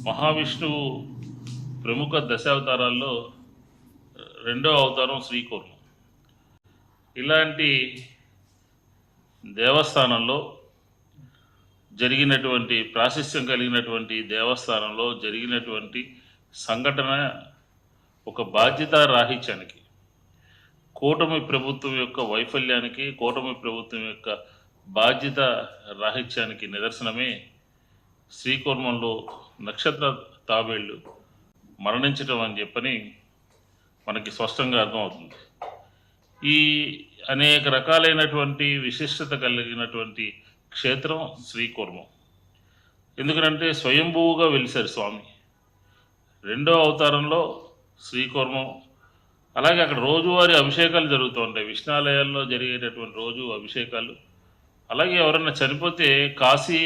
మహావిష్ణువు ప్రముఖ దశావతారాల్లో రెండో అవతారం శ్రీకూర్మం. ఇలాంటి దేవస్థానంలో జరిగినటువంటి ప్రాశస్త్యం కలిగినటువంటి దేవస్థానంలో జరిగినటువంటి సంఘటన ఒక బాధ్యతా రాహిత్యానికి, కూటమి ప్రభుత్వం యొక్క వైఫల్యానికి, కూటమి ప్రభుత్వం యొక్క బాధ్యత రాహిత్యానికి నిదర్శనమే శ్రీకూర్మంలో నక్షత్ర తాబేళ్లు మరణించటం అని చెప్పని మనకి స్పష్టంగా అర్థమవుతుంది. ఈ అనేక రకాలైనటువంటి విశిష్టత కలిగినటువంటి క్షేత్రం శ్రీకూర్మం. ఎందుకంటే స్వయంభూగా వెలిశారు స్వామి. రెండో అవతారంలో శ్రీకూర్మం. అలాగే అక్కడ రోజువారీ అభిషేకాలు జరుగుతూ ఉంటాయి. విష్ణాలయాల్లో జరిగేటటువంటి రోజు అభిషేకాలు. అలాగే ఎవరన్నా చనిపోతే కాశీ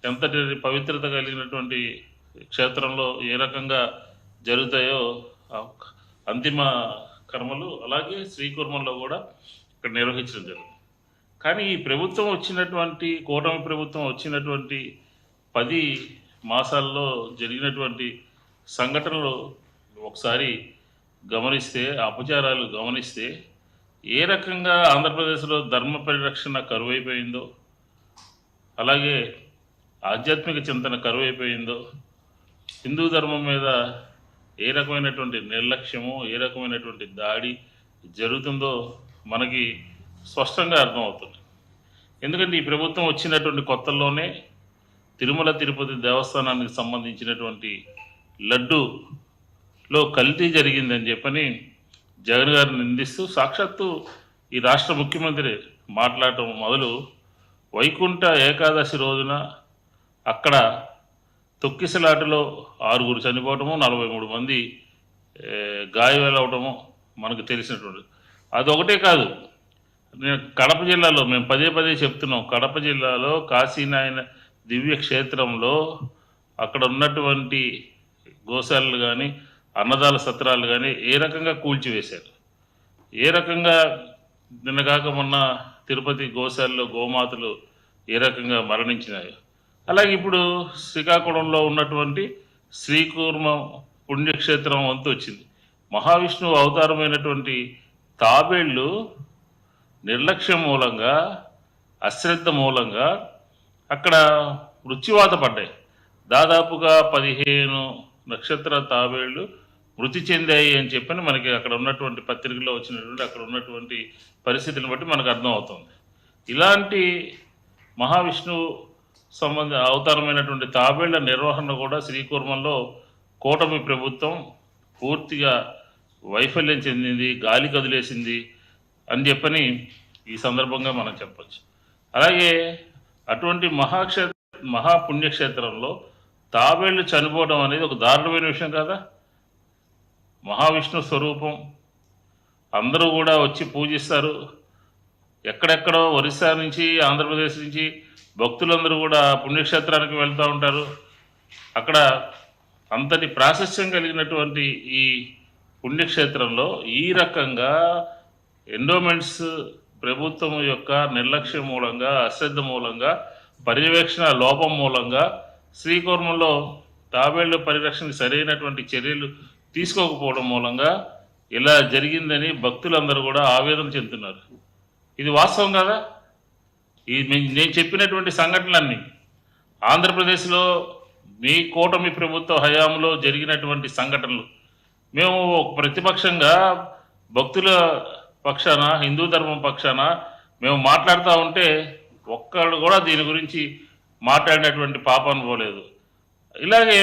ఎంతటి పవిత్రత కలిగినటువంటి క్షేత్రంలో ఏ రకంగా జరుగుతాయో అంతిమ కర్మలు అలాగే శ్రీకూర్మంలో కూడా ఇక్కడ నిర్వహించడం జరుగుతుంది. కానీ ఈ ప్రభుత్వం వచ్చినటువంటి కూటమి ప్రభుత్వం వచ్చినటువంటి 10 మాసాల్లో జరిగినటువంటి సంఘటనలు ఒకసారి గమనిస్తే, అపచారాలు గమనిస్తే ఏ రకంగా ఆంధ్రప్రదేశ్లో ధర్మ పరిరక్షణ కరువైపోయిందో, అలాగే ఆధ్యాత్మిక చింతన కరువైపోయిందో, హిందూ ధర్మం మీద ఏ రకమైనటువంటి నిర్లక్ష్యము, ఏ రకమైనటువంటి దాడి జరుగుతుందో మనకి స్పష్టంగా అర్థమవుతుంది. ఎందుకంటే ఈ ప్రభుత్వం వచ్చినటువంటి కొత్తల్లోనే తిరుమల తిరుపతి దేవస్థానానికి సంబంధించినటువంటి లడ్డూలో కల్తీ జరిగిందని చెప్పని జగన్ గారిని నిందిస్తూ సాక్షాత్తు ఈ రాష్ట్ర ముఖ్యమంత్రి మాట్లాడటం మొదలు, వైకుంఠ ఏకాదశి రోజున అక్కడ తొక్కిసలాటలో 6 చనిపోవటము, 43 మంది గాయాలవటము మనకు తెలిసినటువంటి. అదొకటే కాదు, కడప జిల్లాలో మేము పదే చెప్తున్నాం, కడప జిల్లాలో కాశీనాయన దివ్య క్షేత్రంలో అక్కడ ఉన్నటువంటి గోశాలలు కానీ, అన్నదాన సత్రాలు కానీ ఏ రకంగా కూల్చివేశారు, ఏ రకంగా నిన్నగాక మొన్న తిరుపతి గోశాలలో గోమాతలు ఏ రకంగా మరణించినాయో, అలాగే ఇప్పుడు శ్రీకాకుళంలో ఉన్నటువంటి శ్రీకూర్మం పుణ్యక్షేత్రం వంతు వచ్చింది. మహావిష్ణువు అవతారమైనటువంటి తాబేళ్లు నిర్లక్ష్యం మూలంగా, అశ్రద్ధ మూలంగా అక్కడ మృత్యువాత పడ్డాయి. దాదాపుగా 15 నక్షత్ర తాబేళ్లు మృతి చెందాయి అని చెప్పని మనకి అక్కడ ఉన్నటువంటి పత్రికల్లో వచ్చినటువంటి అక్కడ ఉన్నటువంటి పరిస్థితిని బట్టి మనకు అర్థమవుతుంది. ఇలాంటి మహావిష్ణువు అవతారమైనటువంటి తాబేళ్ల నిర్వహణ కూడా శ్రీకూర్మంలో కూటమి ప్రభుత్వం పూర్తిగా వైఫల్యం చెందింది, గాలి కదిలేసింది అని చెప్పని ఈ సందర్భంగా మనం చెప్పచ్చు. అలాగే అటువంటి మహాపుణ్యక్షేత్రంలో తాబేళ్లు చనిపోవడం అనేది ఒక దారుణమైన విషయం కదా. మహావిష్ణు స్వరూపం, అందరూ కూడా వచ్చి పూజిస్తారు. ఎక్కడెక్కడో ఒరిస్సా నుంచి, ఆంధ్రప్రదేశ్ నుంచి భక్తులందరూ కూడా పుణ్యక్షేత్రానికి వెళ్తూ ఉంటారు. అక్కడ అంతటి ప్రాశస్త్యం కలిగినటువంటి ఈ పుణ్యక్షేత్రంలో ఈ రకంగా ఎండోమెంట్స్ ప్రభుత్వం యొక్క నిర్లక్ష్యం మూలంగా, అశ్రద్ధ మూలంగా, పర్యవేక్షణ లోపం మూలంగా శ్రీకూర్మంలో తాబేళ్ల పరిరక్షణకు సరైనటువంటి చర్యలు తీసుకోకపోవడం మూలంగా ఇలా జరిగిందని భక్తులందరూ కూడా ఆవేదన చెందుతున్నారు. ఇది వాస్తవం కదా. నేను చెప్పినటువంటి సంఘటనలన్నీ ఆంధ్రప్రదేశ్లో మీ కూటమి ప్రభుత్వ హయాంలో జరిగినటువంటి సంఘటనలు. మేము ప్రతిపక్షంగా భక్తుల పక్షాన, హిందూ ధర్మం పక్షాన మేము మాట్లాడుతూ ఉంటే ఒక్కళ్ళు కూడా దీని గురించి మాట్లాడినటువంటి పాపాను పోలేదు. ఇలాగే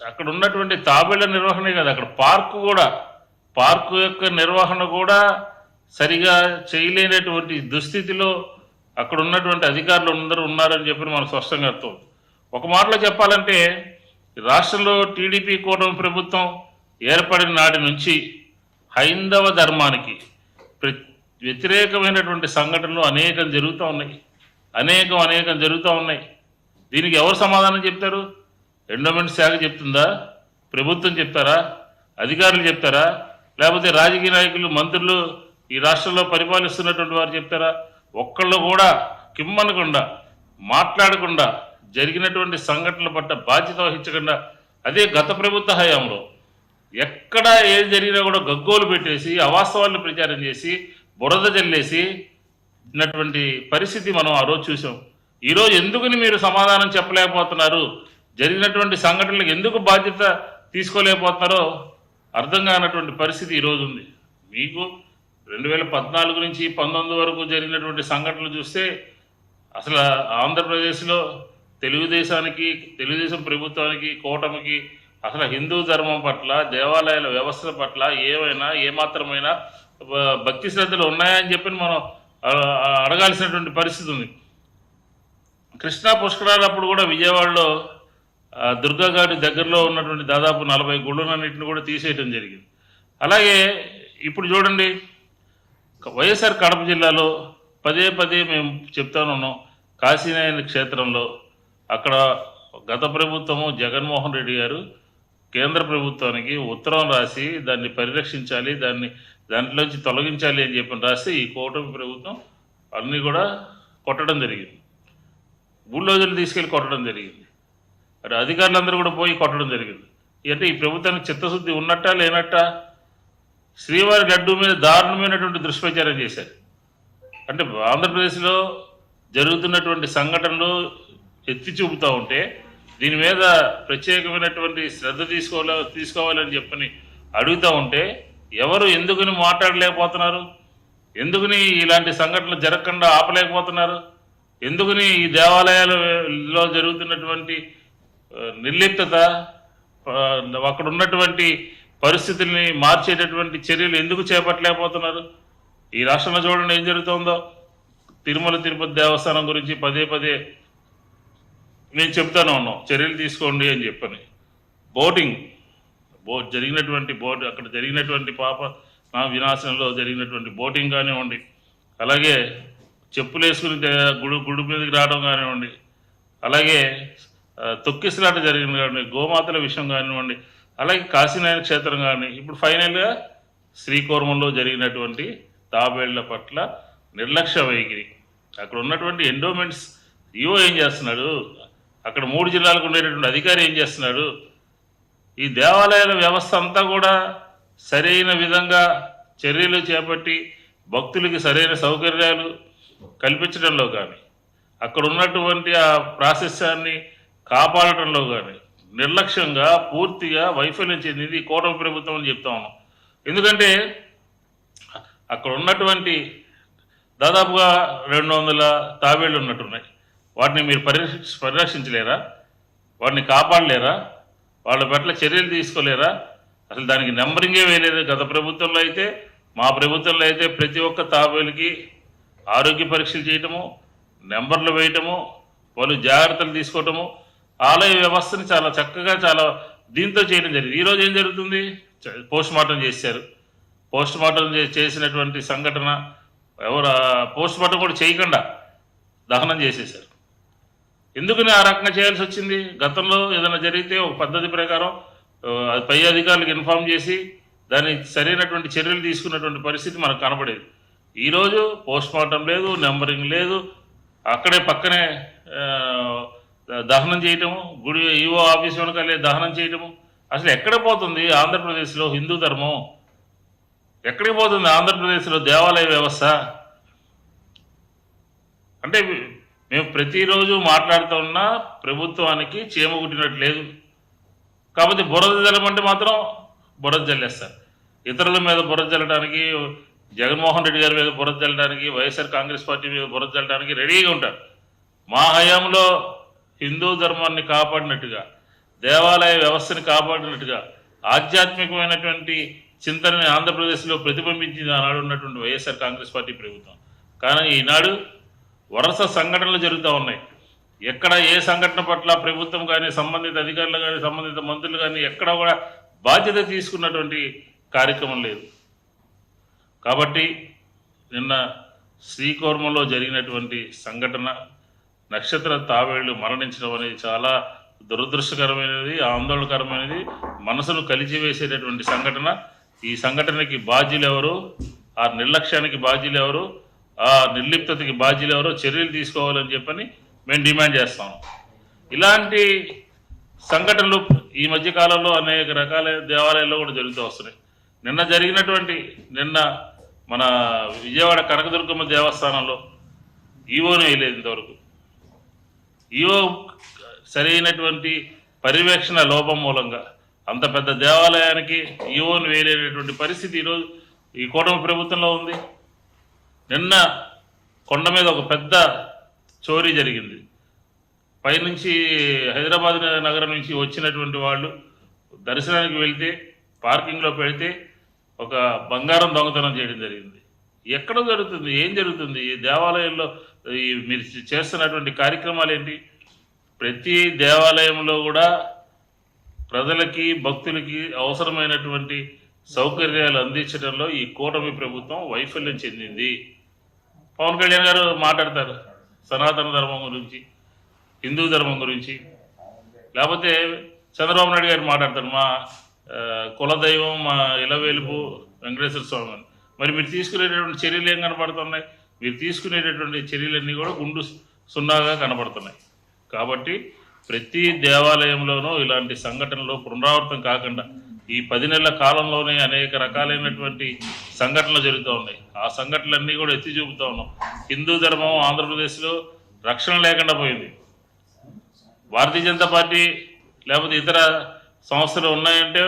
అక్కడ ఉన్నటువంటి తాబేళ్ల నిర్వహణే కదా, అక్కడ పార్కు యొక్క నిర్వహణ కూడా సరిగా చేయలేనటువంటి దుస్థితిలో అక్కడ ఉన్నటువంటి అధికారులు అందరూ ఉన్నారని చెప్పి మనకు స్పష్టంగా అర్థం. ఒక మాటలో చెప్పాలంటే రాష్ట్రంలో టీడీపీ కూటమి ప్రభుత్వం ఏర్పడిన నాటి నుంచి హైందవ ధర్మానికి వ్యతిరేకమైనటువంటి సంఘటనలు అనేకం జరుగుతూ ఉన్నాయి. దీనికి ఎవరు సమాధానం చెప్తారు? ఎండోమెంట్ శాఖ చెప్తుందా? ప్రభుత్వం చెప్తారా? అధికారులు చెప్తారా? లేకపోతే రాజకీయ నాయకులు, మంత్రులు, ఈ రాష్ట్రంలో పరిపాలిస్తున్నటువంటి వారు చెప్తారా? ఒక్కళ్ళు కూడా కిమ్మనకుండా, మాట్లాడకుండా, జరిగినటువంటి సంఘటనల పట్ల బాధ్యత వహించకుండా అదే గత ప్రభుత్వ హయాంలో ఎక్కడ ఏది జరిగినా కూడా గగ్గోలు పెట్టేసి అవాస్తవాలను ప్రచారం చేసి బురద జల్లేసి ఉన్నటువంటి పరిస్థితి మనం ఆ రోజు చూసాం. ఈరోజు ఎందుకని మీరు సమాధానం చెప్పలేకపోతున్నారు, జరిగినటువంటి సంఘటనలకు ఎందుకు బాధ్యత తీసుకోలేకపోతున్నారో అర్థం కానటువంటి పరిస్థితి ఈరోజు ఉంది. మీకు 2014 నుంచి 19 వరకు జరిగినటువంటి సంఘటనలు చూస్తే అసలు ఆంధ్రప్రదేశ్లో తెలుగుదేశం ప్రభుత్వానికి, కూటమికి అసలు హిందూ ధర్మం పట్ల, దేవాలయాల వ్యవస్థల పట్ల ఏమాత్రమైన భక్తి శ్రద్ధలు ఉన్నాయని చెప్పి మనం అడగాల్సినటువంటి పరిస్థితి ఉంది. కృష్ణా పుష్కరాలప్పుడు కూడా విజయవాడలో దుర్గాగాడి దగ్గరలో ఉన్నటువంటి దాదాపు 40 గుళ్ళన్నింటిని కూడా తీసేయటం జరిగింది. అలాగే ఇప్పుడు చూడండి, వైఎస్ఆర్ కడప జిల్లాలో పదే మేము చెప్తానున్నాం, కాశీనాయన క్షేత్రంలో అక్కడ గత ప్రభుత్వము జగన్మోహన్ రెడ్డి గారు కేంద్ర ప్రభుత్వానికి ఉత్తరం రాసి దాన్ని పరిరక్షించాలి, దాంట్లోంచి తొలగించాలి అని చెప్పి రాస్తే ఈ కూటమి ప్రభుత్వం అన్నీ కూడా కొట్టడం జరిగింది. బుల్డోజర్లు తీసుకెళ్ళి కొట్టడం జరిగింది. అటు అధికారులందరూ కూడా పోయి కొట్టడం జరిగింది. అంటే ఈ ప్రభుత్వానికి చిత్తశుద్ధి ఉన్నట్టా లేనట్టా? శ్రీవారి లడ్డూ మీద దారుణమైనటువంటి దుష్ప్రచారం చేశారు. అంటే ఆంధ్రప్రదేశ్లో జరుగుతున్నటువంటి సంఘటనలు ఎత్తి చూపుతూ ఉంటే దీని మీద ప్రత్యేకమైనటువంటి శ్రద్ధ తీసుకోవాలని చెప్పని అడుగుతూ ఉంటే ఎవరు ఎందుకని మాట్లాడలేకపోతున్నారు? ఎందుకని ఇలాంటి సంఘటనలు జరగకుండా ఆపలేకపోతున్నారు? ఎందుకని ఈ దేవాలయాలలో జరుగుతున్నటువంటి నిర్లిప్తత, అక్కడ ఉన్నటువంటి పరిస్థితుల్ని మార్చేటటువంటి చర్యలు ఎందుకు చేపట్టలేకపోతున్నారు? ఈ రాష్ట్రంలో చూడండి ఏం జరుగుతుందో. తిరుమల తిరుపతి దేవస్థానం గురించి పదే నేను చెప్తాను ఉన్నాం, చర్యలు తీసుకోండి అని చెప్పని. అక్కడ జరిగినటువంటి వినాశనంలో జరిగినటువంటి బోటింగ్ కానివ్వండి, అలాగే చెప్పులు వేసుకుని గుడి మీదకి రావడం కానివ్వండి, అలాగే తొక్కిసలాట జరిగిన కానివ్వండి, గోమాతల విషయం కానివ్వండి, అలాగే కాశీనాయన క్షేత్రం కానీ, ఇప్పుడు ఫైనల్గా శ్రీకూర్మంలో జరిగినటువంటి తాబేళ్ల పట్ల నిర్లక్ష్య వైఖరి. అక్కడ ఉన్నటువంటి ఎండోమెంట్స్ ఈవో ఏం చేస్తున్నాడు? అక్కడ 3 జిల్లాలకు ఉండేటటువంటి అధికారి ఏం చేస్తున్నాడు? ఈ దేవాలయాల వ్యవస్థ అంతా కూడా సరైన విధంగా చర్యలు చేపట్టి భక్తులకి సరైన సౌకర్యాలు కల్పించడంలో కానీ, అక్కడ ఉన్నటువంటి ఆ ప్రాశస్యాన్ని కాపాడటంలో కానీ నిర్లక్ష్యంగా పూర్తిగా వైఫల్యం చెందింది ఈ కూటమి ప్రభుత్వం అని చెప్తా ఉన్నాం. ఎందుకంటే అక్కడ ఉన్నటువంటి దాదాపుగా 200 తాబేళ్లు ఉన్నట్టున్నాయి. వాటిని మీరు పరిరక్షించలేరా? వాటిని కాపాడలేరా? వాళ్ళ పట్ల చర్యలు తీసుకోలేరా? అసలు దానికి నెంబరింగే వేయలేదు. గత ప్రభుత్వంలో అయితే, మా ప్రభుత్వంలో అయితే ప్రతి ఒక్క తాబేలుకి ఆరోగ్య పరీక్షలు చేయటము, నెంబర్లు వేయటము, వాళ్ళు జాగ్రత్తలు తీసుకోవటము, ఆలయ వ్యవస్థని చాలా చక్కగా దీంతో చేయడం జరిగింది. ఈరోజు ఏం జరుగుతుంది? పోస్ట్ మార్టం చేశారు. పోస్ట్ మార్టం చేసినటువంటి సంఘటన పోస్ట్ మార్టం కూడా చేయకుండా దహనం చేసేశారు. ఎందుకని ఆ రకంగా చేయాల్సి వచ్చింది? గతంలో ఏదైనా జరిగితే ఒక పద్ధతి ప్రకారం పై అధికారులకు ఇన్ఫామ్ చేసి దాన్ని సరైనటువంటి చర్యలు తీసుకున్నటువంటి పరిస్థితి మనకు కనపడేది. ఈరోజు పోస్ట్ మార్టం లేదు, నెంబరింగ్ లేదు, అక్కడే పక్కనే దహనం చేయటము, గుడి ఈవో ఆఫీస్ వెనకాలే దహనం చేయటము. అసలు ఎక్కడ పోతుంది ఆంధ్రప్రదేశ్లో హిందూ ధర్మం? ఎక్కడికి పోతుంది ఆంధ్రప్రదేశ్లో దేవాలయ వ్యవస్థ? అంటే మేము ప్రతిరోజు మాట్లాడుతూ ఉన్నా ప్రభుత్వానికి చీమ కుట్టినట్టు లేదు. కాకపోతే బురద జల్లమంటే మాత్రం బురద జల్లేస్తారు. ఇతరుల మీద బురద జల్లడానికి, జగన్మోహన్ రెడ్డి గారి మీద బురద జల్లడానికి, వైఎస్ఆర్ కాంగ్రెస్ పార్టీ మీద బురద జల్లడానికి రెడీగా ఉంటారు. మా హయాంలో హిందూ ధర్మాన్ని కాపాడినట్టుగా, దేవాలయ వ్యవస్థని కాపాడినట్టుగా, ఆధ్యాత్మికమైనటువంటి చింతనని ఆంధ్రప్రదేశ్లో ప్రతిబింబించింది ఆనాడు ఉన్నటువంటి వైఎస్ఆర్ కాంగ్రెస్ పార్టీ ప్రభుత్వం. కానీ ఈనాడు వరుస సంఘటనలు జరుగుతూ ఉన్నాయి. ఎక్కడ ఏ సంఘటన పట్ల ప్రభుత్వం కానీ, సంబంధిత అధికారులు కానీ, సంబంధిత మంత్రులు కానీ ఎక్కడ కూడా బాధ్యత తీసుకున్నటువంటి కార్యక్రమం లేదు. కాబట్టి నిన్న శ్రీకూర్మంలో జరిగినటువంటి సంఘటన, నక్షత్ర తాబేళ్లు మరణించడం అనేది చాలా దురదృష్టకరమైనది, ఆందోళనకరమైనది, మనసును కలిచివేసేటటువంటి సంఘటన. ఈ సంఘటనకి బాధ్యులు ఎవరు? ఆ నిర్లక్ష్యానికి బాధ్యులు ఎవరు? ఆ నిర్లిప్తతకి బాధ్యులు ఎవరో చర్యలు తీసుకోవాలని చెప్పని మేము డిమాండ్ చేస్తాం. ఇలాంటి సంఘటనలు ఈ మధ్య కాలంలో అనేక రకాల దేవాలయాల్లో కూడా జరుగుతూ వస్తున్నాయి. నిన్న మన విజయవాడ కనకదుర్గమ్మ దేవస్థానంలో ఈవోను వేయలేదు ఇంతవరకు. ఈవో సరైనటువంటి పర్యవేక్షణ లోపం మూలంగా అంత పెద్ద దేవాలయానికి ఈవోను వేయలేనటువంటి పరిస్థితి ఈరోజు ఈ కూటమి ప్రభుత్వంలో ఉంది. నిన్న కొండ మీద ఒక పెద్ద చోరీ జరిగింది. పైనుంచి హైదరాబాద్ నగరం నుంచి వచ్చినటువంటి వాళ్ళు దర్శనానికి వెళ్తే పార్కింగ్లో పెడితే ఒక బంగారం దొంగతనం చేయడం జరిగింది. ఎక్కడ జరుగుతుంది? ఏం జరుగుతుంది? ఈ దేవాలయంలో మీరు చేస్తున్నటువంటి కార్యక్రమాలు ఏంటి? ప్రతి దేవాలయంలో కూడా ప్రజలకి భక్తులకి అవసరమైనటువంటి సౌకర్యాలు అందించడంలో ఈ కూటమి ప్రభుత్వం వైఫల్యం చెందింది. పవన్ కళ్యాణ్ గారు మాట్లాడతారు సనాతన ధర్మం గురించి, హిందూ ధర్మం గురించి, లేకపోతే చంద్రబాబు నాయుడు గారు మాట్లాడతారు మా కులదైవం మా ఇలవేలుపు వెంకటేశ్వర స్వామి అని. మరి మీరు తీసుకునేటటువంటి చర్యలు ఏం కనపడుతున్నాయి? మీరు తీసుకునేటటువంటి చర్యలన్నీ కూడా గుండు సున్నాగా కనపడుతున్నాయి. కాబట్టి ప్రతి దేవాలయంలోనూ ఇలాంటి సంఘటనలు పునరావృతం కాకుండా ఈ 10 నెలల కాలంలోనే అనేక రకాలైనటువంటి సంఘటనలు జరుగుతూ ఉన్నాయి. ఆ సంఘటనలన్నీ కూడా ఎత్తి చూపుతూ ఉన్నాం. హిందూ ధర్మం ఆంధ్రప్రదేశ్లో రక్షణ లేకుండా పోయింది. భారతీయ జనతా పార్టీ లేకపోతే ఇతర సంస్థలు ఉన్నాయంటే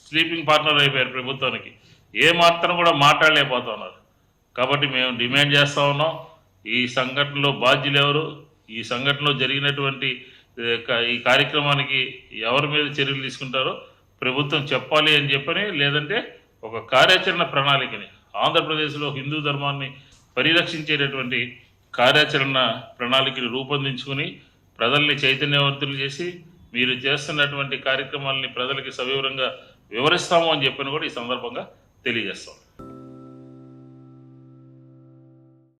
స్లీపింగ్ పార్ట్నర్ అయిపోయారు ప్రభుత్వానికి. ఏ మాత్రం కూడా మాట్లాడలేకపోతున్నారు. కాబట్టి మేము డిమాండ్ చేస్తూ ఉన్నాం, ఈ సంఘటనలో బాధ్యులు ఎవరు, ఈ సంఘటనలో జరిగినటువంటి ఈ కార్యక్రమానికి ఎవరి మీద చర్యలు తీసుకుంటారో ప్రభుత్వం చెప్పాలి అని చెప్పని, లేదంటే ఒక కార్యాచరణ ప్రణాళికని ఆంధ్రప్రదేశ్లో హిందూ ధర్మాన్ని పరిరక్షించేటటువంటి కార్యాచరణ ప్రణాళికని రూపొందించుకుని ప్రజల్ని చైతన్యవంతులు చేసి మీరు చేస్తున్నటువంటి కార్యక్రమాలని ప్రజలకి సవివరంగా వివరిస్తాము అని చెప్పని కూడా ఈ సందర్భంగా తెలియజేస్తాం.